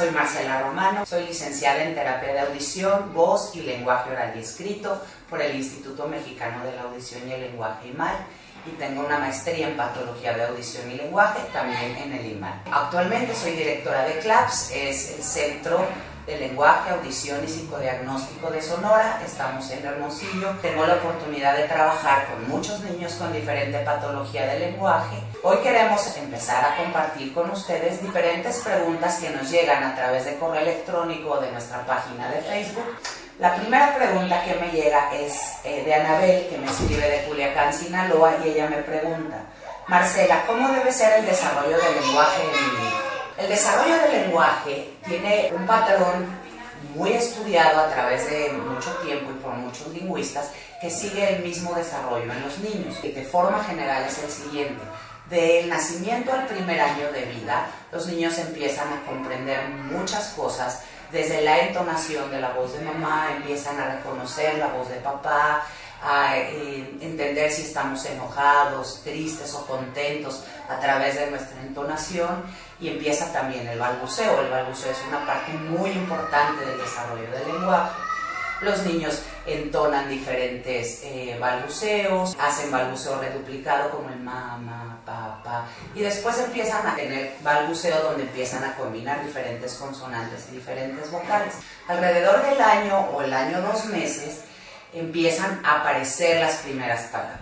Soy Marcela Romano, soy licenciada en Terapia de Audición, Voz y Lenguaje Oral y Escrito por el Instituto Mexicano de la Audición y el Lenguaje IMAL, y tengo una maestría en Patología de Audición y Lenguaje también en el IMAL. Actualmente soy directora de CLAPS, es el Centro de Lenguaje, Audición y Psicodiagnóstico de Sonora. Estamos en Hermosillo. Tengo la oportunidad de trabajar con muchos niños con diferente patología del lenguaje. Hoy queremos empezar a compartir con ustedes diferentes preguntas que nos llegan a través de correo electrónico o de nuestra página de Facebook. La primera pregunta que me llega es de Anabel, que me escribe de Culiacán, Sinaloa, y ella me pregunta: Marcela, ¿cómo debe ser el desarrollo del lenguaje en mi hijo? El desarrollo del lenguaje tiene un patrón muy estudiado a través de mucho tiempo y por muchos lingüistas, que sigue el mismo desarrollo en los niños. Y de forma general es el siguiente: del nacimiento al primer año de vida, los niños empiezan a comprender muchas cosas. Desde la entonación de la voz de mamá, empiezan a reconocer la voz de papá, a entender si estamos enojados, tristes o contentos a través de nuestra entonación, y empieza también el balbuceo. El balbuceo es una parte muy importante del desarrollo del lenguaje. Los niños entonan diferentes balbuceos, hacen balbuceo reduplicado como el mamá, papá, y después empiezan a tener balbuceo donde empiezan a combinar diferentes consonantes y diferentes vocales. Alrededor del año o el año 2 meses empiezan a aparecer las primeras palabras.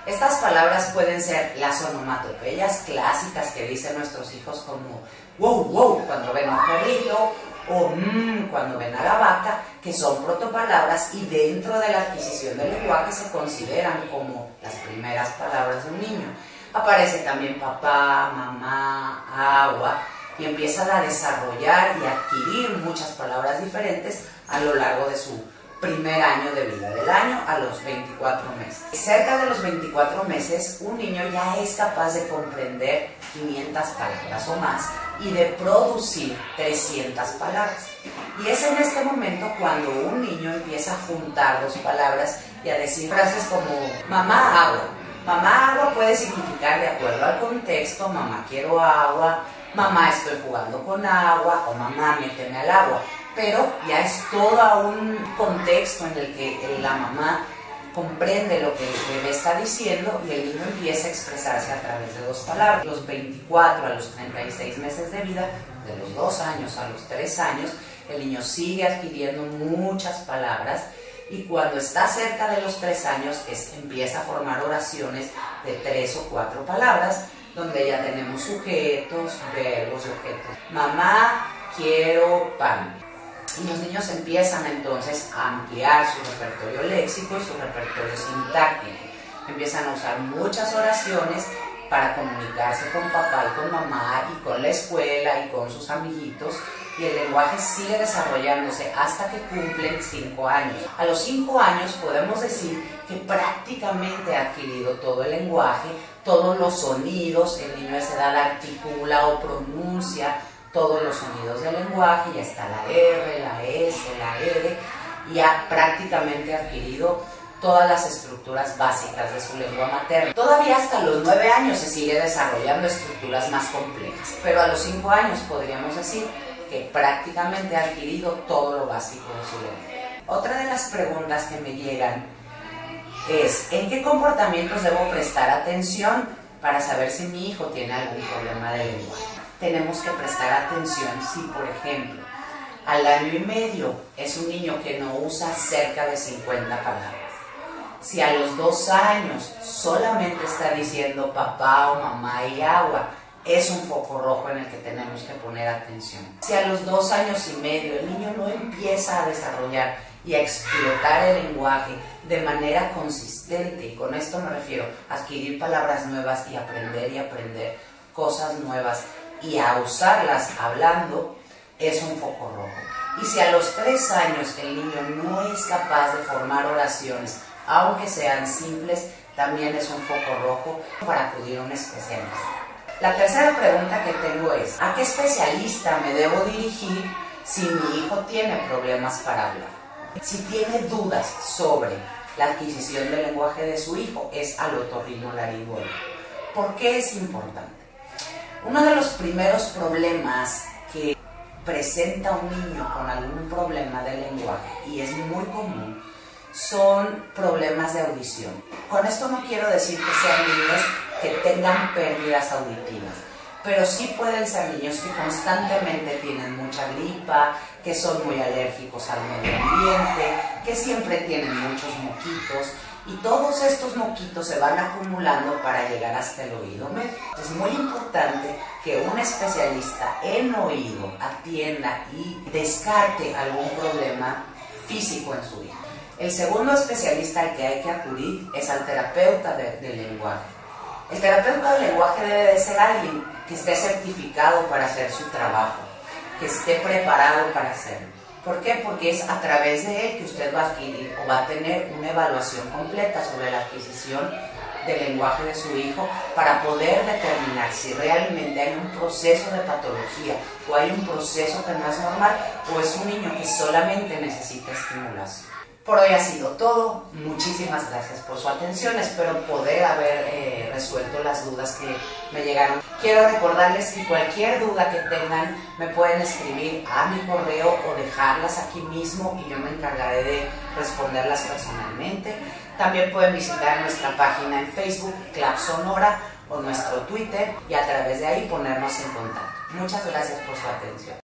Estas palabras pueden ser las onomatopeyas clásicas que dicen nuestros hijos, como wow, wow, cuando ven a un perrito, o cuando ven a la vaca, que son protopalabras y dentro de la adquisición del lenguaje se consideran como las primeras palabras de un niño. Aparece también papá, mamá, agua, y empiezan a desarrollar y adquirir muchas palabras diferentes a lo largo de su primer año de vida, del año a los 24 meses. Cerca de los 24 meses, un niño ya es capaz de comprender 500 palabras o más y de producir 300 palabras. Y es en este momento cuando un niño empieza a juntar 2 palabras y a decir frases como mamá, agua. Mamá, agua puede significar, de acuerdo al contexto, mamá, quiero agua, mamá, estoy jugando con agua, o mamá, méteme al agua. Pero ya es todo un contexto en el que la mamá comprende lo que el bebé está diciendo y el niño empieza a expresarse a través de 2 palabras. Los 24 a los 36 meses de vida, de los 2 años a los 3 años, el niño sigue adquiriendo muchas palabras, y cuando está cerca de los 3 años empieza a formar oraciones de 3 o 4 palabras, donde ya tenemos sujetos, verbos y objetos. Mamá, quiero pan. Y los niños empiezan entonces a ampliar su repertorio léxico y su repertorio sintáctico. Empiezan a usar muchas oraciones para comunicarse con papá y con mamá y con la escuela y con sus amiguitos, y el lenguaje sigue desarrollándose hasta que cumplen 5 años. A los 5 años podemos decir que prácticamente ha adquirido todo el lenguaje, todos los sonidos. El niño a esa edad articula o pronuncia todos los sonidos del lenguaje, ya está la R, la S, la R, y ha prácticamente adquirido todas las estructuras básicas de su lengua materna. Todavía hasta los 9 años se sigue desarrollando estructuras más complejas, pero a los 5 años podríamos decir que prácticamente ha adquirido todo lo básico de su lengua. Otra de las preguntas que me llegan es: ¿en qué comportamientos debo prestar atención para saber si mi hijo tiene algún problema de lenguaje? Tenemos que prestar atención si, por ejemplo, al año y medio es un niño que no usa cerca de 50 palabras. Si a los 2 años solamente está diciendo papá o mamá y agua, es un foco rojo en el que tenemos que poner atención. Si a los 2 años y medio el niño no empieza a desarrollar y a explotar el lenguaje de manera consistente, y con esto me refiero a adquirir palabras nuevas y aprender cosas nuevas y a usarlas hablando, es un foco rojo. Y si a los 3 años el niño no es capaz de formar oraciones, aunque sean simples, también es un foco rojo para acudir a un especialista. La tercera pregunta que tengo es: ¿a qué especialista me debo dirigir si mi hijo tiene problemas para hablar? Si tiene dudas sobre la adquisición del lenguaje de su hijo, es al otorrinolaringólogo. ¿Por qué es importante? Uno de los primeros problemas que presenta un niño con algún problema de lenguaje, y es muy común, son problemas de audición. Con esto no quiero decir que sean niños que tengan pérdidas auditivas, pero sí pueden ser niños que constantemente tienen mucha gripa, que son muy alérgicos al medio ambiente, que siempre tienen muchos moquitos, y todos estos moquitos se van acumulando para llegar hasta el oído medio. Es muy importante que un especialista en oído atienda y descarte algún problema físico en su hijo. El segundo especialista al que hay que acudir es al terapeuta de lenguaje. El terapeuta de lenguaje debe de ser alguien que esté certificado para hacer su trabajo, que esté preparado para hacerlo. ¿Por qué? Porque es a través de él que usted va a adquirir o va a tener una evaluación completa sobre la adquisición del lenguaje de su hijo, para poder determinar si realmente hay un proceso de patología o hay un proceso que no es normal, o es un niño que solamente necesita estimulación. Por hoy ha sido todo. Muchísimas gracias por su atención. Espero poder haber resuelto las dudas que me llegaron. Quiero recordarles que cualquier duda que tengan me pueden escribir a mi correo o dejarlas aquí mismo, y yo me encargaré de responderlas personalmente. También pueden visitar nuestra página en Facebook, Clap Sonora, o nuestro Twitter, y a través de ahí ponernos en contacto. Muchas gracias por su atención.